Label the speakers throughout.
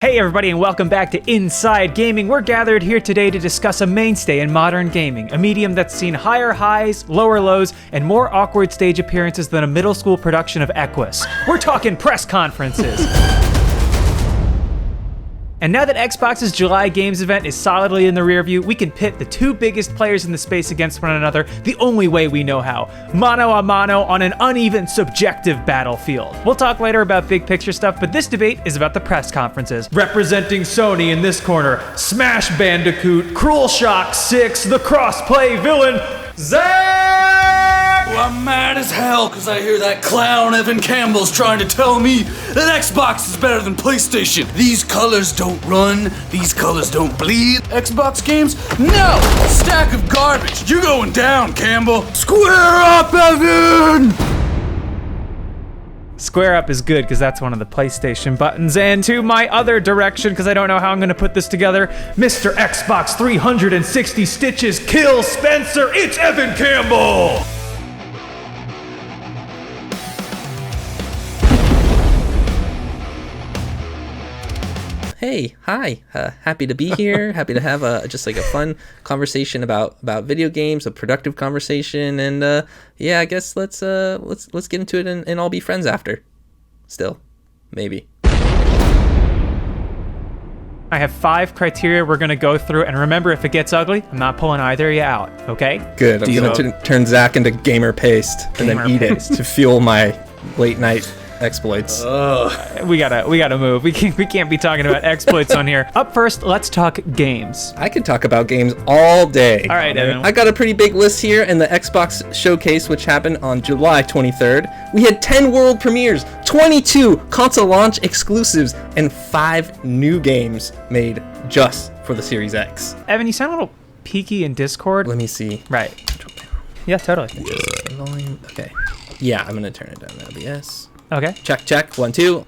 Speaker 1: Hey everybody, and welcome back to Inside Gaming. We're gathered here today to discuss a mainstay in modern gaming, a medium that's seen higher highs, lower lows, and more awkward stage appearances than a middle school production of Equus. We're talking press conferences. And now that Xbox's July Games event is solidly in the rear view, we can pit the two biggest players in the space against one another the only way we know how, mano a mano on an uneven, subjective battlefield. We'll talk later about big picture stuff, but this debate is about the press conferences. Representing Sony in this corner, Smash Bandicoot, Cruel Shock 6, the crossplay villain, Zach!
Speaker 2: Well, I'm mad as hell because I hear that clown Evan Campbell's trying to tell me that Xbox is better than PlayStation. These colors don't run, these colors don't bleed. Xbox games? No! Stack of garbage. You're going down, Campbell. Square up, Evan!
Speaker 1: Square up is good because that's one of the PlayStation buttons. And to my other direction, because I don't know how I'm going to put this together, Mr. Xbox 360 Stitches Kill Spencer, it's Evan Campbell!
Speaker 3: Hey, hi. Happy to be here. Happy to have just a fun conversation about video games, a productive conversation, and yeah, I guess let's get into it and all be friends after. Still, maybe.
Speaker 1: I have 5 criteria we're going to go through, and remember, if it gets ugly, I'm not pulling either of you out, okay?
Speaker 3: Good. I'm going to turn Zach into gamer paste and then eat it to fuel my late night exploits.
Speaker 1: We gotta move. We can't be talking about exploits on here. Up first, let's talk games.
Speaker 3: I could talk about games all day.
Speaker 1: All right, Evan.
Speaker 3: I got a pretty big list here in the Xbox Showcase, which happened on July 23rd. We had 10 world premieres, 22 console launch exclusives, and 5 new games made just for the Series X.
Speaker 1: Evan, you sound a little peaky in Discord.
Speaker 3: Let me see.
Speaker 1: Right. Yeah, totally.
Speaker 3: Volume. Okay. Yeah, I'm gonna turn it down to OBS.
Speaker 1: Okay.
Speaker 3: Check. 1, 2.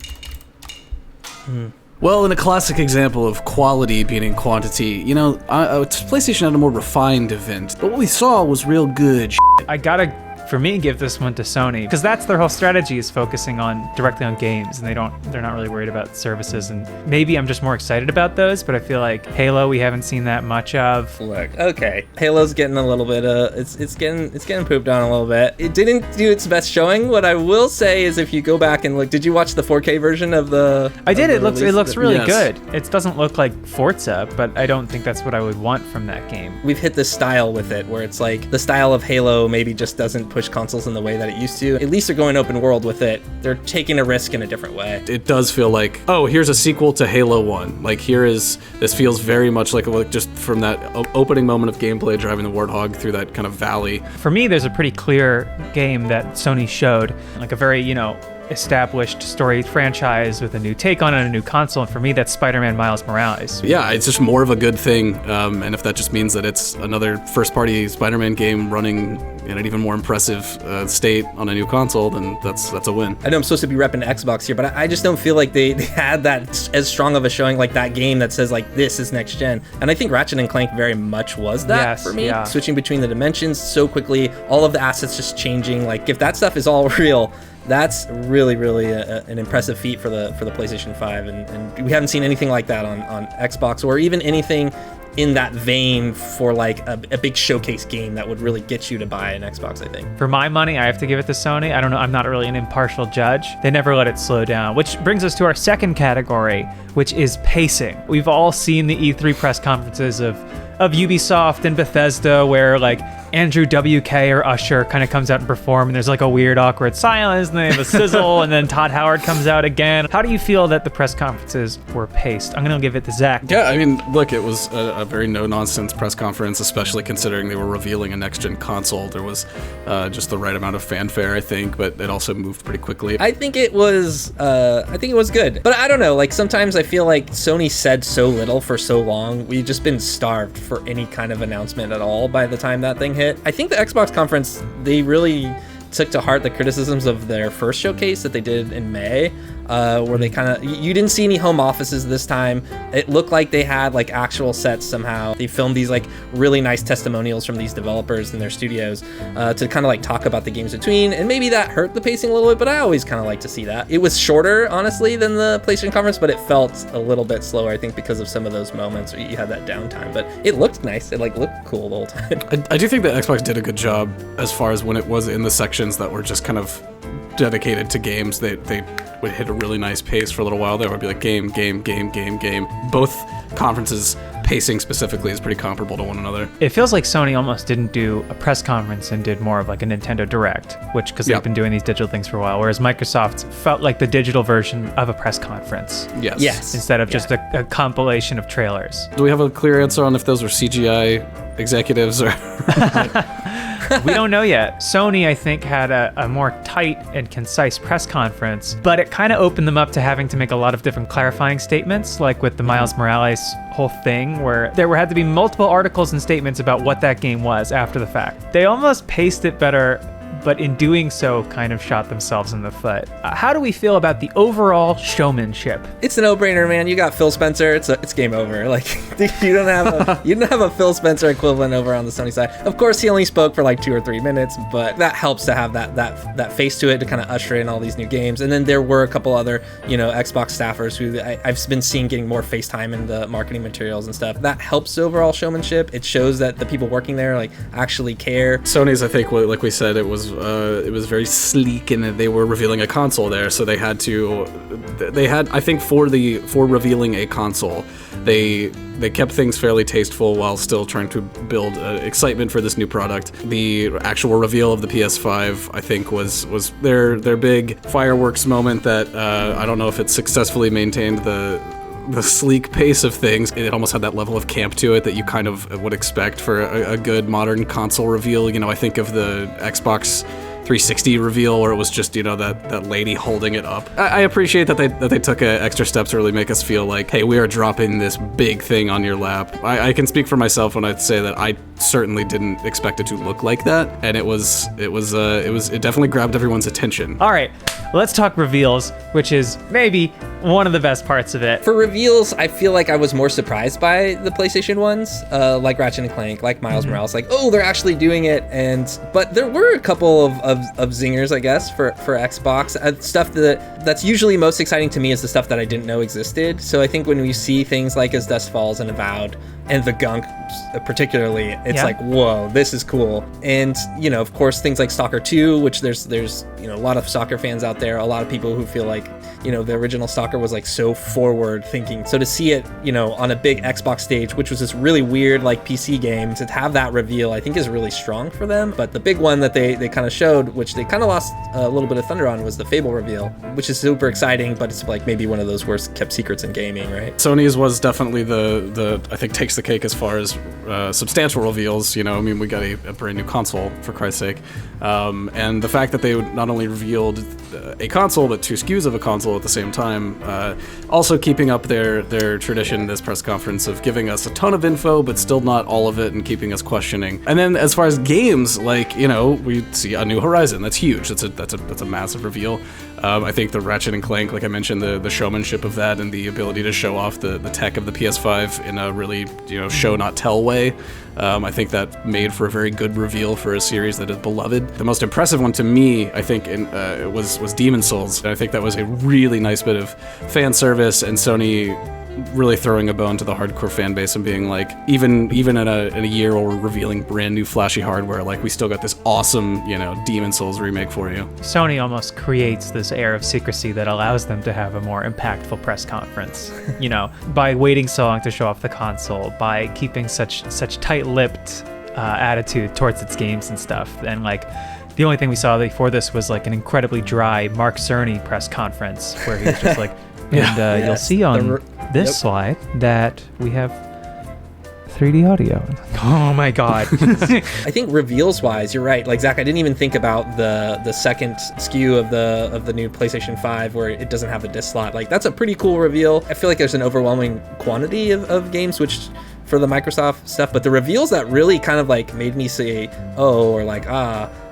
Speaker 2: Well, in a classic example of quality beating quantity, PlayStation had a more refined event, but what we saw was real good
Speaker 1: I gotta, for me, give this one to Sony, because that's their whole strategy, is focusing directly on games, and they're not really worried about services. And maybe I'm just more excited about those, but I feel like Halo we haven't seen that much of.
Speaker 3: Look, okay, Halo's getting a little bit it's getting pooped on a little bit. It didn't do its best showing. What I will say is, if you go back and look, did you watch the 4K version of the?
Speaker 1: I did. It looks really
Speaker 2: Yes.
Speaker 1: good. It doesn't look like Forza, but I don't think that's what I would want from that game.
Speaker 3: We've hit this style with it, where it's like the style of Halo maybe just doesn't push consoles in the way that it used to. At least they're going open world with it. They're taking a risk in a different way.
Speaker 2: It does feel like, oh, here's a sequel to Halo 1. Like, this feels very much like just from that opening moment of gameplay driving the Warthog through that kind of valley.
Speaker 1: For me, there's a pretty clear game that Sony showed, like a very, established story franchise with a new take on it and a new console, and for me, that's Spider-Man Miles Morales.
Speaker 2: Yeah, it's just more of a good thing, and if that just means that it's another first-party Spider-Man game running in an even more impressive state on a new console, then that's a win.
Speaker 3: I know I'm supposed to be repping Xbox here, but I just don't feel like they had that as strong of a showing, like that game that says like this is next gen. And I think Ratchet and Clank very much was that for me. Yeah. Switching between the dimensions so quickly, all of the assets just changing. Like, if that stuff is all real, that's really, really an impressive feat for the PlayStation 5, and we haven't seen anything like that on Xbox, or even anything in that vein for like a big showcase game that would really get you to buy an Xbox, I think.
Speaker 1: For my money, I have to give it to Sony. I don't know, I'm not really an impartial judge. They never let it slow down, which brings us to our second category, which is pacing. We've all seen the E3 press conferences of Ubisoft and Bethesda, where like Andrew WK or Usher kind of comes out and perform, and there's like a weird awkward silence, and then they have a sizzle, and then Todd Howard comes out again. How do you feel that the press conferences were paced? I'm gonna give it to Zach.
Speaker 2: Yeah, I mean, look, it was a very no-nonsense press conference, especially considering they were revealing a next-gen console. There was just the right amount of fanfare, I think, but it also moved pretty quickly.
Speaker 3: I think it was good, but I don't know. Like, sometimes I feel like Sony said so little for so long. We've just been starved for any kind of announcement at all by the time that thing hit. I think the Xbox conference, they really took to heart the criticisms of their first showcase that they did in May. where they kind of, you didn't see any home offices this time. It looked like they had like actual sets somehow. They filmed these like really nice testimonials from these developers in their studios to kind of like talk about the games between, and maybe that hurt the pacing a little bit, but I always kind of like to see that. It was shorter, honestly, than the PlayStation conference, but it felt a little bit slower, I think, because of some of those moments where you had that downtime, but it looked nice. It like looked cool the whole time.
Speaker 4: I do think that Xbox did a good job as far as when it was in the sections that were just kind of dedicated to games. They would hit a really nice pace for a little while. There would be like game. Both conferences pacing specifically is pretty comparable to one another.
Speaker 1: It feels like Sony almost didn't do a press conference and did more of like a Nintendo Direct, which because they've been doing these digital things for a while, whereas Microsoft felt like the digital version of a press conference.
Speaker 3: Yes.
Speaker 1: Instead of just a compilation of trailers.
Speaker 4: Do we have a clear answer on if those were CGI executives or...
Speaker 1: We don't know yet. Sony, I think, had a more tight and concise press conference, but it kind of opened them up to having to make a lot of different clarifying statements, like with the Miles Morales whole thing, where there had to be multiple articles and statements about what that game was after the fact. They almost paced it better, but in doing so kind of shot themselves in the foot. How do we feel about the overall showmanship?
Speaker 3: It's a no-brainer, man. You got Phil Spencer. It's game over. Like you don't have a Phil Spencer equivalent over on the Sony side. Of course, he only spoke for like 2 or 3 minutes, but that helps to have that face to it to kind of usher in all these new games. And then there were a couple other, Xbox staffers who I've been seeing getting more face time in the marketing materials and stuff. That helps overall showmanship. It shows that the people working there like actually care.
Speaker 4: Sony's, I think, like we said, it was very sleek, and they were revealing a console there, so they had I think for revealing a console, they kept things fairly tasteful while still trying to build excitement for this new product. The actual reveal of the PS5, I think, was their big fireworks moment that I don't know if it successfully maintained the sleek pace of things. It almost had that level of camp to it that you kind of would expect for a good modern console reveal. I think of the Xbox 360 reveal where it was just, that lady holding it up. I appreciate that they took extra steps to really make us feel like, hey, we are dropping this big thing on your lap. I can speak for myself when I say that I certainly didn't expect it to look like that, and it definitely grabbed everyone's attention.
Speaker 1: All right, let's talk reveals, which is maybe one of the best parts of it.
Speaker 3: For reveals, I feel like I was more surprised by the PlayStation ones, like Ratchet and Clank, like Miles Morales, like, oh, they're actually doing it. But there were a couple of zingers, I guess, for Xbox. Stuff that's usually most exciting to me is the stuff that I didn't know existed. So I think when we see things like As Dusk Falls and Avowed, and the Gunk particularly, it's like, whoa, this is cool. And of course, things like Stalker 2, which there's a lot of Stalker fans out there, a lot of people who feel like the original Stalker was like so forward thinking. So to see it on a big Xbox stage, which was this really weird like PC game, to have that reveal I think is really strong for them. But the big one that they kind of showed, which they kind of lost a little bit of thunder on, was the Fable reveal, which is super exciting, but it's like maybe one of those worst kept secrets in gaming, right?
Speaker 4: Sony's was definitely the I think takes the cake as far as substantial reveals. We got a brand new console, for Christ's sake, and the fact that they not only revealed a console but 2 SKUs of a console at the same time, also keeping up their tradition, this press conference, of giving us a ton of info but still not all of it and keeping us questioning. And then as far as games, like we see a New Horizon. That's huge. That's a massive reveal. I think the Ratchet and Clank, like I mentioned, the showmanship of that and the ability to show off the tech of the PS5 in a really show not tell way. I think that made for a very good reveal for a series that is beloved. The most impressive one to me, I think, was Demon's Souls. I think that was a really nice bit of fan service, and Sony really throwing a bone to the hardcore fan base and being like, even in a year where we're revealing brand new flashy hardware, like we still got this awesome, Demon's Souls remake for you.
Speaker 1: Sony almost creates this air of secrecy that allows them to have a more impactful press conference, by waiting so long to show off the console, by keeping such tight-lipped attitude towards its games and stuff. And like, the only thing we saw before this was like an incredibly dry Mark Cerny press conference where he was just like, and you'll see on this slide that we have 3D audio. Oh my god.
Speaker 3: I think reveals wise, you're right. Like Zach, I didn't even think about the second SKU of the new PlayStation 5 where it doesn't have a disc slot. Like that's a pretty cool reveal. I feel like there's an overwhelming quantity of games which for the Microsoft stuff, but the reveals that really kind of like made me say oh or like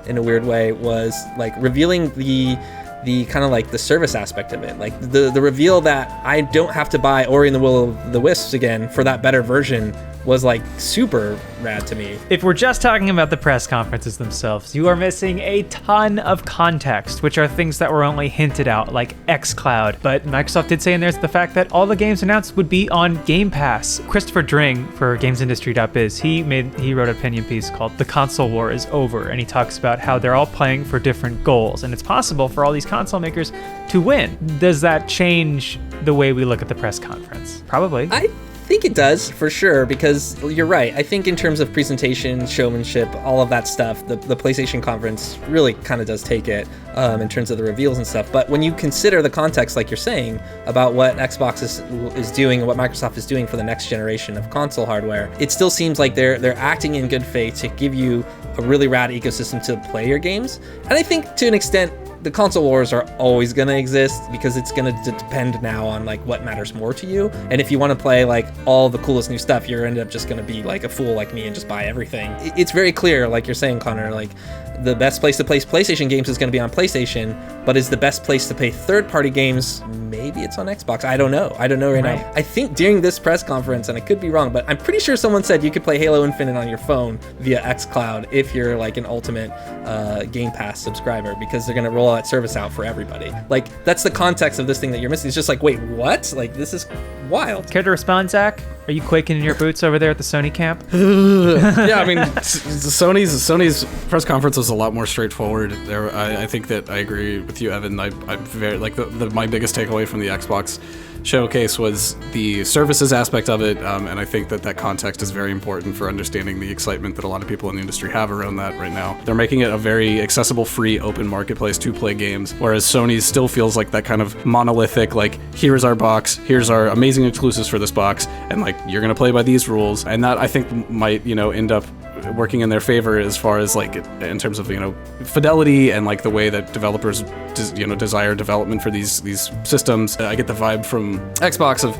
Speaker 3: in a weird way was like revealing the the kind of like the service aspect of it. Like the reveal that I don't have to buy Ori and the Will of the Wisps again for that better version was like super rad to me.
Speaker 1: If we're just talking about the press conferences themselves, you are missing a ton of context, which are things that were only hinted out, like xCloud. But Microsoft did say in there the fact that all the games announced would be on Game Pass. Christopher Dring for GamesIndustry.biz, he wrote an opinion piece called "The Console War is Over," and he talks about how they're all playing for different goals, and it's possible for all these console makers to win. Does that change the way we look at the press conference? Probably.
Speaker 3: I think it does, for sure, because you're right. I think in terms of presentation, showmanship, all of that stuff, the PlayStation conference really kind of does take it in terms of the reveals and stuff. But when you consider the context, like you're saying, about what Xbox is doing and what Microsoft is doing for the next generation of console hardware, it still seems like they're acting in good faith to give you a really rad ecosystem to play your games. And I think to an extent, the console wars are always going to exist because it's going to depend now on like what matters more to you. And if you want to play like all the coolest new stuff, you're ended up just going to be like a fool like me and just buy everything. It's very clear, like you're saying, Connor, like the best place to play PlayStation games is going to be on PlayStation, but is the best place to play third-party games, maybe it's on Xbox. I don't know right now. I think during this press conference, and I could be wrong, but I'm pretty sure someone said you could play Halo Infinite on your phone via xCloud if you're like an Ultimate Game Pass subscriber, because they're going to roll that service out for everybody. Like, that's the context of this thing that you're missing. It's just like, wait, what? Like, this is wild.
Speaker 1: Care to respond, Zach? Are you quaking in your boots over there at the Sony camp?
Speaker 4: Yeah, I mean, Sony's press conference was a lot more straightforward. I think that I agree with you, Evan. I'm very like my biggest takeaway from the Xbox showcase was the services aspect of it, and I think that context is very important for understanding the excitement that a lot of people in the industry have around that right now. They're making it a very accessible, free, open marketplace to play games, whereas Sony still feels like that kind of monolithic, like, here's our box, here's our amazing exclusives for this box, and like, you're gonna play by these rules. And that, I think, might, end up working in their favor as far as like in terms of fidelity and like the way that developers desire development for these systems. I get the vibe from Xbox of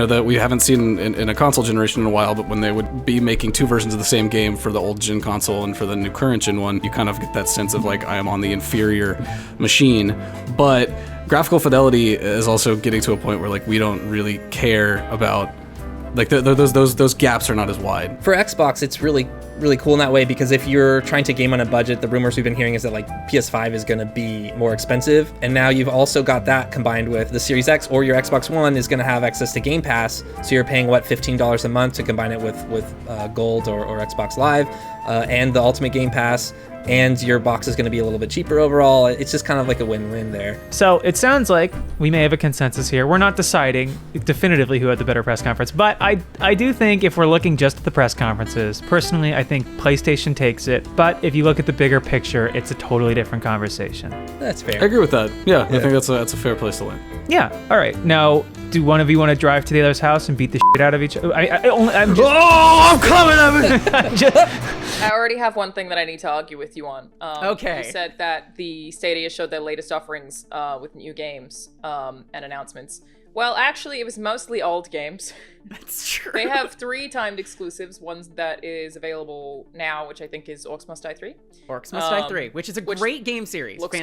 Speaker 4: that we haven't seen in a console generation in a while, but when they would be making two versions of the same game for the old gen console and for the new current gen one, you kind of get that sense of like, I am on the inferior machine. But graphical fidelity is also getting to a point where like we don't really care about, like, those gaps are not as wide.
Speaker 3: For Xbox, it's really cool in that way, because if you're trying to game on a budget, the rumors we've been hearing is that like PS5 is going to be more expensive, and now you've also got that combined with the Series X, or your Xbox One is going to have access to Game Pass, so you're paying $15 a month to combine it with Gold or Xbox Live, and the Ultimate Game Pass, and your box is going to be a little bit cheaper overall. It's just kind of like a win-win there.
Speaker 1: So it sounds like we may have a consensus here. We're not deciding definitively who had the better press conference, but I do think if we're looking just at the press conferences, personally, I think PlayStation takes it. But if you look at the bigger picture, it's a totally different conversation.
Speaker 3: That's fair.
Speaker 4: I agree with that. Yeah. I think that's a fair place to land.
Speaker 1: Yeah. All right. Now, do one of you want to drive to the other's house and beat the shit out of each other? I'm just...
Speaker 5: I already have one thing that I need to argue with you on.
Speaker 6: Okay.
Speaker 5: You said that the Stadia showed their latest offerings with new games and announcements. Well, actually, it was mostly old games.
Speaker 6: That's true.
Speaker 5: They have 3 timed exclusives. One that is available now, which I think is Orcs Must Die 3.
Speaker 6: Orcs Must Die 3, which is a great game series.
Speaker 5: Looks